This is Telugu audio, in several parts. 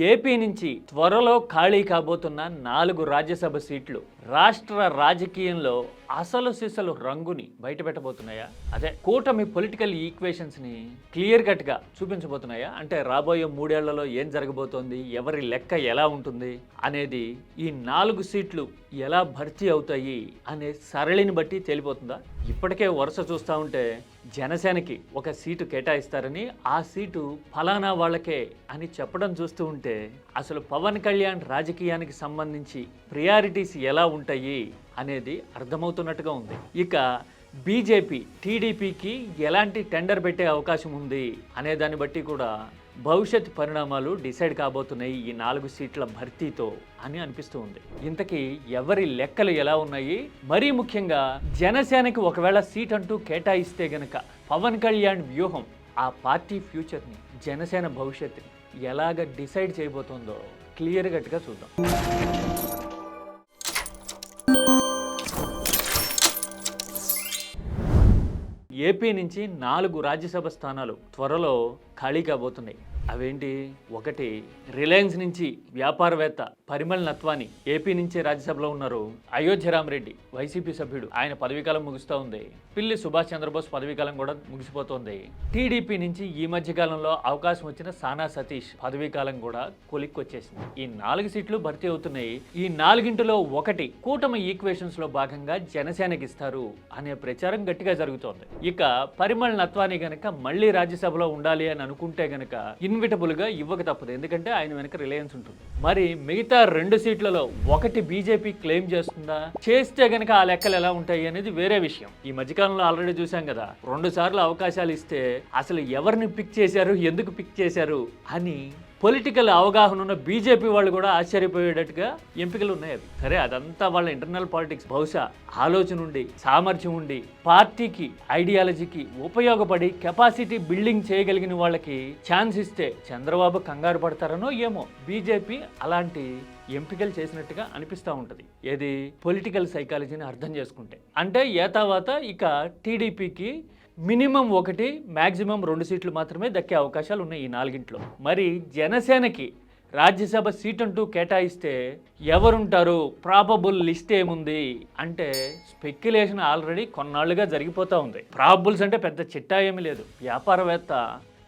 ఏపీ నుంచి త్వరలో ఖాళీ కాబోతున్న 4 రాజ్యసభ సీట్లు రాష్ట్ర రాజకీయంలో అసలు సిసలు రంగుని బయటపెట్టబోతున్నాయా? అదే కూటమి పొలిటికల్ ఈక్వేషన్స్ ని క్లియర్ కట్ గా చూపించబోతున్నాయా? అంటే రాబోయే 3 ఏళ్లలో ఏం జరగబోతోంది, ఎవరి లెక్క ఎలా ఉంటుంది అనేది, ఈ 4 సీట్లు ఎలా భర్తీ అవుతాయి అనే సరళిని బట్టి తేలిపోతుందా? ఇప్పటికే వరుస చూస్తూ ఉంటే జనసేనకి ఒక సీటు కేటాయిస్తారని, ఆ సీటు ఫలానా వాళ్ళకే అని చెప్పడం చూస్తూ ఉంటే అసలు పవన్ కళ్యాణ్ రాజకీయానికి సంబంధించి ప్రియారిటీస్ ఎలా ఉంటాయి అనేది అర్థమవుతున్నట్టుగా ఉంది. ఇక బీజేపీ టీడీపీకి ఎలాంటి టెండర్ పెట్టే అవకాశం ఉంది అనే దాన్ని బట్టి కూడా భవిష్యత్ పరిణామాలు డిసైడ్ కాబోతున్నాయి ఈ 4 సీట్ల భర్తీతో అని అనిపిస్తూ ఉంది. ఇంతకీ ఎవరి లెక్కలు ఎలా ఉన్నాయి, మరీ ముఖ్యంగా జనసేనకి ఒకవేళ సీట్ అంటూ కేటాయిస్తే గనక పవన్ కళ్యాణ్ వ్యూహం ఆ పార్టీ ఫ్యూచర్ని, జనసేన భవిష్యత్తుని ఎలాగ డిసైడ్ చేయబోతుందో క్లియర్ కట్గా చూద్దాం. ఏపీ నుంచి 4 రాజ్యసభ స్థానాలు త్వరలో ఖాళీ కాబోతున్నాయి. అవేంటి? ఒకటి, రిలయన్స్ నుంచి వ్యాపారవేత్త పరిమళ్ నత్వాని ఏపీ నుంచి రాజ్యసభలో ఉన్నారు. అయోధ్య రామరెడ్డి వైసీపీ సభ్యుడు, ఆయన పదవీకాలం ముగుస్తూ ఉంది. పిల్లి సుభాష్ చంద్రబోస్ పదవీకాలం కూడా ముగిసిపోతుంది. టీడీపీ నుంచి ఈ మధ్య కాలంలో అవకాశం వచ్చిన సానా సతీష్ పదవీకాలం కూడా కొలిక్కొచ్చేసింది. ఈ 4 సీట్లు భర్తీ అవుతున్నాయి. ఈ 4ంటిలో ఒకటి కూటమి ఈక్వేషన్స్ లో భాగంగా జనసేనకి ఇస్తారు అనే ప్రచారం గట్టిగా జరుగుతోంది. ఇక పరిమళ్ నత్వాని గనక మళ్ళీ రాజ్యసభలో ఉండాలి అని అనుకుంటే గనక ఇన్విటబుల్ గా ఇవ్వక తప్పదు, ఎందుకంటే ఆయన వెనక రిలయన్స్ ఉంటుంది. మరి మిగతా 2 సీట్లలో ఒకటి బీజేపీ క్లెయిమ్ చేస్తుందా? చేస్తే గనక ఆ లెక్కలు ఎలా ఉంటాయి అనేది వేరే విషయం. ఈ మధ్యకాలంలో ఆల్రెడీ చూసాం కదా, 2 సార్లు అవకాశాలు ఇస్తే అసలు ఎవరిని పిక్ చేశారు, ఎందుకు పిక్ చేశారు అని పొలిటికల్ అవగాహన ఉన్న బీజేపీ వాళ్ళు కూడా ఆశ్చర్యపోయేటట్టుగా ఎంపికలు ఉన్నాయి. అవి సరే, అదంతా వాళ్ళ ఇంటర్నల్ పాలిటిక్స్. బహుశా ఆలోచన ఉండి, సామర్థ్యం ఉండి, పార్టీకి ఐడియాలజీకి ఉపయోగపడి కెపాసిటీ బిల్డింగ్ చేయగలిగిన వాళ్ళకి ఛాన్స్ ఇస్తే చంద్రబాబు కంగారు పడతారనో ఏమో బీజేపీ అలాంటి ఎంపికలు చేసినట్టుగా అనిపిస్తూ ఉంటుంది. ఏది? పొలిటికల్ సైకాలజీని అర్థం చేసుకుంటే. అంటే ఏతావాత ఇక టీడీపీకి మినిమం 1, మ్యాక్సిమం 2 సీట్లు మాత్రమే దక్కే అవకాశాలు ఉన్నాయి ఈ 4ంట్లో. మరి జనసేనకి రాజ్యసభ సీట్ అంటూ కేటాయిస్తే ఎవరుంటారు? ప్రాబబుల్ లిస్ట్ ఏముంది అంటే స్పెక్యులేషన్ ఆల్రెడీ కొన్నాళ్లుగా జరిగిపోతూ ఉంది. ప్రాబబుల్స్ అంటే పెద్ద చిట్టా ఏమీ లేదు. వ్యాపారవేత్త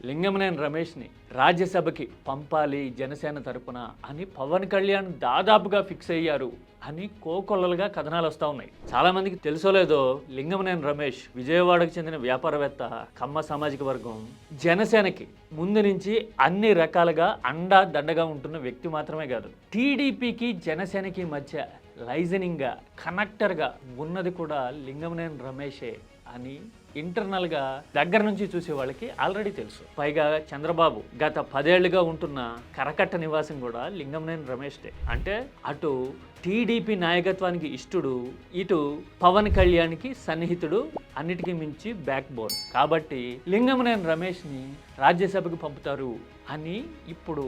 లింగమనేని రమేష్ని రాజ్యసభకి పంపాలి జనసేన తరపున అని పవన్ కళ్యాణ్ దాదాపుగా ఫిక్స్ అయ్యారు అని కోకొల్లలుగా కథనాలు వస్తూ ఉన్నాయి. చాలా మందికి తెలుసో లేదో, లింగమనేని రమేష్ విజయవాడకు చెందిన వ్యాపారవేత్త, కమ్మ సామాజిక వర్గం. జనసేనకి ముందు నుంచి అన్ని రకాలుగా అండా దండగా ఉంటున్న వ్యక్తి మాత్రమే కాదు, టీడీపీకి జనసేనకి మధ్య లైజనింగ్గా, కనెక్టర్గా ఉన్నది కూడా లింగమనేని రమేషే అని ఇంటర్నల్గా దగ్గర నుంచి చూసే వాళ్ళకి ఆల్రెడీ తెలుసు. పైగా చంద్రబాబు గత 10 ఏళ్లుగా ఉంటున్న కరకట్ట నివాసం కూడా లింగమనేని రమేష్దే. అంటే అటు టీడీపీ నాయకత్వానికి ఇష్టడు, ఇటు పవన్ కళ్యాణ్కి సన్నిహితుడు, అన్నిటికీ మించి బ్యాక్ బోన్. కాబట్టి లింగమనేని రమేష్ని రాజ్యసభకు పంపుతారు అని ఇప్పుడు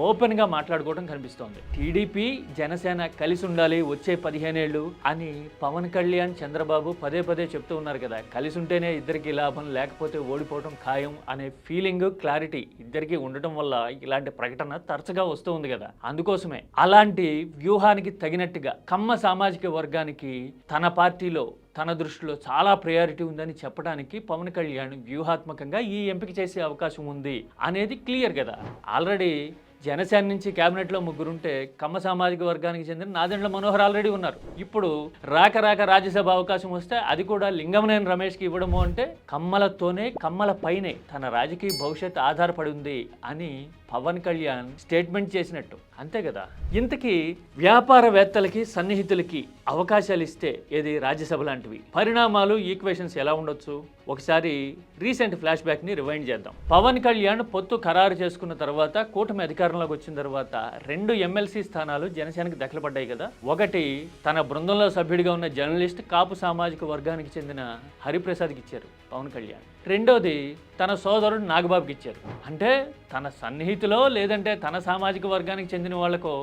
ఓపెన్గా మాట్లాడుకోవడం కనిపిస్తోంది. టీడీపీ జనసేన కలిసి ఉండాలి వచ్చే 15 ఏళ్ళు అని పవన్ కళ్యాణ్, చంద్రబాబు పదే చెప్తూ ఉన్నారు కదా. కలిసి ఉంటేనే ఇద్దరికి లాభం, లేకపోతే ఓడిపోవడం ఖాయం అనే ఫీలింగ్, క్లారిటీ ఇద్దరికి ఉండటం వల్ల ఇలాంటి ప్రకటన తరచుగా వస్తూ ఉంది కదా. అందుకోసమే అలాంటి వ్యూహానికి తగినట్టుగా కమ్మ సామాజిక వర్గానికి తన పార్టీలో, తన దృష్టిలో చాలా ప్రయారిటీ ఉందని చెప్పడానికి పవన్ కళ్యాణ్ వ్యూహాత్మకంగా ఈ ఎంపిక చేసే అవకాశం ఉంది అనేది క్లియర్ కదా. ఆల్రెడీ జనసేన నుంచి కేబినెట్లో 3 ఉంటే కమ్మ సామాజిక వర్గానికి చెందిన నాదెండ్ల మనోహర్ ఆల్రెడీ ఉన్నారు. ఇప్పుడు రాక రాజ్యసభ అవకాశం వస్తే అది కూడా లింగమనేని రమేష్కి ఇవ్వడము అంటే కమ్మలతోనే, కమ్మల పైనే తన రాజకీయ భవిష్యత్తు ఆధారపడి ఉంది అని పవన్ కళ్యాణ్ స్టేట్మెంట్ చేసినట్టు, అంతే కదా. ఇంతకీ వ్యాపారవేత్తలకి, సన్నిహితులకి అవకాశాలు ఇస్తే ఏది రాజ్యసభ లాంటివి పరిణామాలు, ఈక్వేషన్స్ ఎలా ఉండొచ్చు? ఒకసారి రీసెంట్ ఫ్లాష్ బ్యాక్ని రివైండ్ చేద్దాం. పవన్ కళ్యాణ్ పొత్తు ఖరారు చేసుకున్న తర్వాత, కూటమి అధికారంలోకి వచ్చిన తర్వాత 2 ఎమ్మెల్సీ స్థానాలు జనసేనకి దఖలుపడ్డాయి కదా. ఒకటి తన బృందంలో సభ్యుడిగా ఉన్న జర్నలిస్ట్, కాపు సామాజిక వర్గానికి చెందిన హరిప్రసాద్కి ఇచ్చారు పవన్ కళ్యాణ్. రెండోది తన సోదరుడు నాగబాబుకి ఇచ్చారు. అంటే తన సన్నిహితులో లేదంటే తన సామాజిక వర్గానికి చెందిన వాళ్ళకో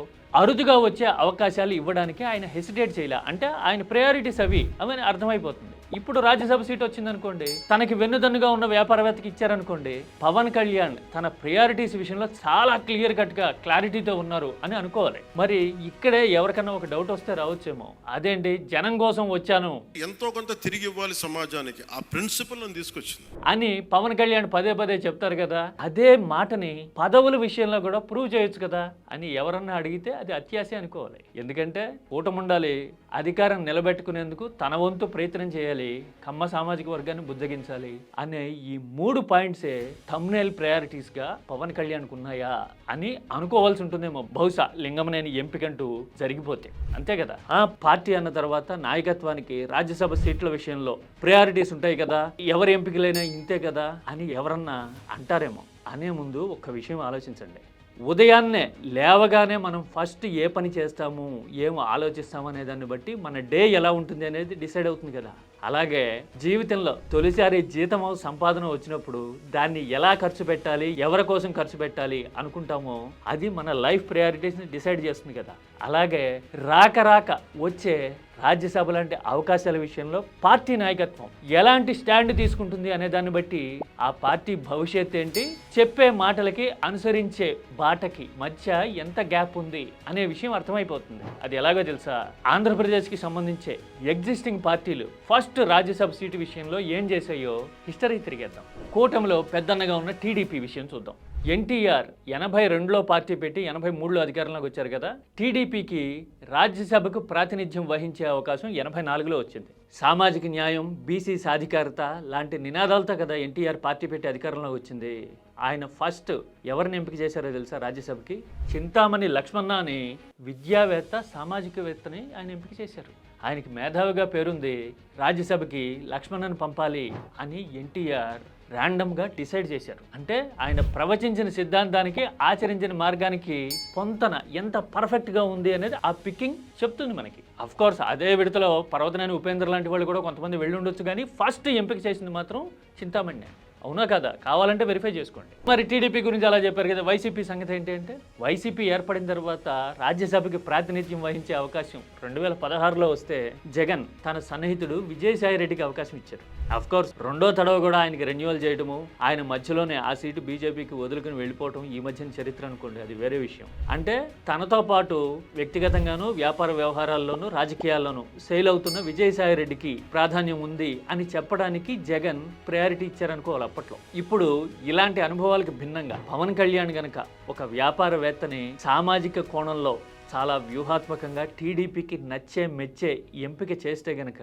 అరుదుగా వచ్చే అవకాశాలు ఇవ్వడానికి ఆయన హెసిటేట్ చేయలే. అంటే ఆయన ప్రయారిటీస్ అవి అని అర్థమైపోతుంది. ఇప్పుడు రాజ్యసభ సీట్ వచ్చిందనుకోండి, తనకి వెన్నుదన్నుగా ఉన్న వ్యాపారవేత్తకి ఇచ్చారనుకోండి, పవన్ కళ్యాణ్ తన ప్రియారిటీస్ విషయంలో చాలా క్లియర్ కట్గా క్లారిటీతో ఉన్నారు అని అనుకోవాలి. మరి ఇక్కడే ఎవరికన్నా ఒక డౌట్ వస్తే రావచ్చేమో, అదేంటి జనం కోసం వచ్చాను, ఎంతో కొంత తిరిగి ఇవ్వాలి సమాజానికి, ఆ ప్రిన్సిపల్ తీసుకొచ్చింది అని పవన్ కళ్యాణ్ పదే పదే చెప్తారు కదా. అదే మాటని పదవుల విషయంలో కూడా ప్రూవ్ చేయొచ్చు కదా అని ఎవరన్నా అడిగితే అది అత్యాశ అనుకోవాలి. ఎందుకంటే కూటమి ఉండాలి, అధికారం నిలబెట్టుకునేందుకు తన వంతు ప్రయత్నం చేయాలి, కమ్మ సామాజిక వర్గాన్ని బుజ్జగించాలి అనే ఈ 3 పాయింట్సే థంబ్నెయిల్ ప్రయారిటీస్గా పవన్ కళ్యాణ్కు ఉన్నాయా అని అనుకోవాల్సి ఉంటుందేమో బహుశా లింగమనేని ఎంపికంటూ జరిగిపోతే. అంతే కదా. ఆ పార్టీ అన్న తర్వాత నాయకత్వానికి రాజ్యసభ సీట్ల విషయంలో ప్రయారిటీస్ ఉంటాయి కదా, ఎవరి ఎంపికలైనా ఇంతే కదా అని ఎవరన్నా అంటారేమో. అనే ముందు ఒక్క విషయం ఆలోచించండి. ఉదయాన్నే లేవగానే మనం ఫస్ట్ ఏ పని చేస్తాము, ఏం ఆలోచిస్తాము అనే దాన్ని బట్టి మన డే ఎలా ఉంటుంది అనేది డిసైడ్ అవుతుంది కదా. అలాగే జీవితంలో తొలిసారి జీతం సంపాదన వచ్చినప్పుడు దాన్ని ఎలా ఖర్చు పెట్టాలి, ఎవరి కోసం ఖర్చు పెట్టాలి అనుకుంటామో అది మన లైఫ్ ప్రయారిటీస్ని డిసైడ్ చేస్తుంది కదా. అలాగే రాక వచ్చే రాజ్యసభ లాంటి అవకాశాల విషయంలో పార్టీ నాయకత్వం ఎలాంటి స్టాండ్ తీసుకుంటుంది అనే దాన్ని బట్టి ఆ పార్టీ భవిష్యత్ ఏంటి, చెప్పే మాటలకి అనుసరించే బాటకి మధ్య ఎంత గ్యాప్ ఉంది అనే విషయం అర్థమైపోతుంది. అది ఎలాగో తెలుసా, ఆంధ్రప్రదేశ్కి సంబంధించే ఎగ్జిస్టింగ్ పార్టీలు ఫస్ట్ రాజ్యసభ సీటు విషయంలో ఏం చేశాయో హిస్టరీ తిరిగేద్దాం. కూటమిలో పెద్దన్నగా ఉన్న టీడీపీ విషయం చూద్దాం. ఎన్టీఆర్ 82లో పార్టీ పెట్టి 83లో అధికారంలోకి వచ్చారు కదా. టీడీపీకి రాజ్యసభకు ప్రాతినిధ్యం వహించే అవకాశం 84లో వచ్చింది. సామాజిక న్యాయం, బీసీ సాధికారత లాంటి నినాదాలతో కదా ఎన్టీఆర్ పార్టీ పెట్టి అధికారంలోకి వచ్చింది. ఆయన ఫస్ట్ ఎవరిని ఎంపిక చేశారో తెలుసా రాజ్యసభకి? చింతామణి లక్ష్మణ అని విద్యావేత్త, సామాజికవేత్తని ఆయన ఎంపిక చేశారు. ఆయనకి మేధావిగా పేరుంది. రాజ్యసభకి లక్ష్మణ్ని పంపాలి అని ఎన్టీఆర్ ర్యాండమ్గా డిసైడ్ చేశారు. అంటే ఆయన ప్రవచించిన సిద్ధాంతానికి ఆచరించిన మార్గానికి పొంతన ఎంత పర్ఫెక్ట్గా ఉంది అనేది ఆ పికింగ్ చెప్తుంది మనకి. అఫ్ కోర్స్ అదే విడతలో పర్వతనేని ఉపేంద్ర లాంటి వాళ్ళు కూడా కొంతమంది వెళ్ళి ఉండొచ్చు, కానీ ఫస్ట్ ఎంపిక చేసింది మాత్రం చింతామణి. అవునా కదా? కావాలంటే వెరిఫై చేసుకోండి. మరి టీడీపీ గురించి అలా చెప్పారు కదా. వైసీపీ సంగతి ఏంటి అంటే, వైసీపీ ఏర్పడిన తర్వాత రాజ్యసభకి ప్రాతినిధ్యం వహించే అవకాశం 2016లో వస్తే జగన్ తన సన్నిహితుడు విజయసాయి రెడ్డికి అవకాశం ఇచ్చారు. అఫ్ కోర్స్ రెండో తడవ కూడా ఆయనకి రెన్యువల్ చేయడము, ఆయన మధ్యలోనే ఆ సీటు బీజేపీకి వదులుకుని వెళ్ళిపోవటం ఈ మధ్యన చరిత్ర అనుకోండి, అది వేరే విషయం. అంటే తనతో పాటు వ్యక్తిగతంగానూ వ్యాపార వ్యవహారాల్లోనూ రాజకీయాల్లోనూ సెయిల్ అవుతున్న విజయసాయి రెడ్డికి ప్రాధాన్యం ఉంది అని చెప్పడానికి జగన్ ప్రయారిటీ ఇచ్చారనుకోవాలి అప్పట్లో. ఇప్పుడు ఇలాంటి అనుభవాలకు భిన్నంగా పవన్ కళ్యాణ్ గనక ఒక వ్యాపారవేత్తని సామాజిక కోణంలో చాలా వ్యూహాత్మకంగా టీడీపీకి నచ్చే మెచ్చే ఎంపిక చేస్తే గనక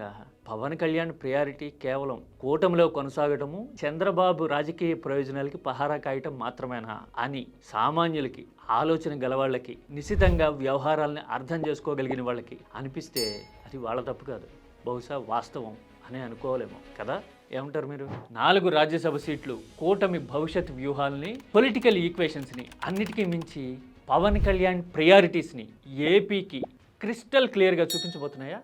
పవన్ కళ్యాణ్ ప్రయారిటీ కేవలం కూటమిలో కొనసాగటము, చంద్రబాబు రాజకీయ ప్రయోజనాలకి పహారా కాయటం మాత్రమేనా అని సామాన్యులకి, ఆలోచన గలవాళ్ళకి, నిశితంగా వ్యవహారాలని అర్థం చేసుకోగలిగిన వాళ్ళకి అనిపిస్తే అది వాళ్ళ తప్పు కాదు, బహుశా వాస్తవం అని అనుకోలేమో కదా. ఏమంటారు మీరు? 4 రాజ్యసభ సీట్లు కూటమి భవిష్యత్ వ్యూహాల్ని, పొలిటికల్ ఈక్వేషన్స్ని అన్నిటికీ మించి పవన్ కళ్యాణ్ ప్రయారిటీస్ని ఏపీకి క్రిస్టల్ క్లియర్గా చూపించబోతున్నాయా?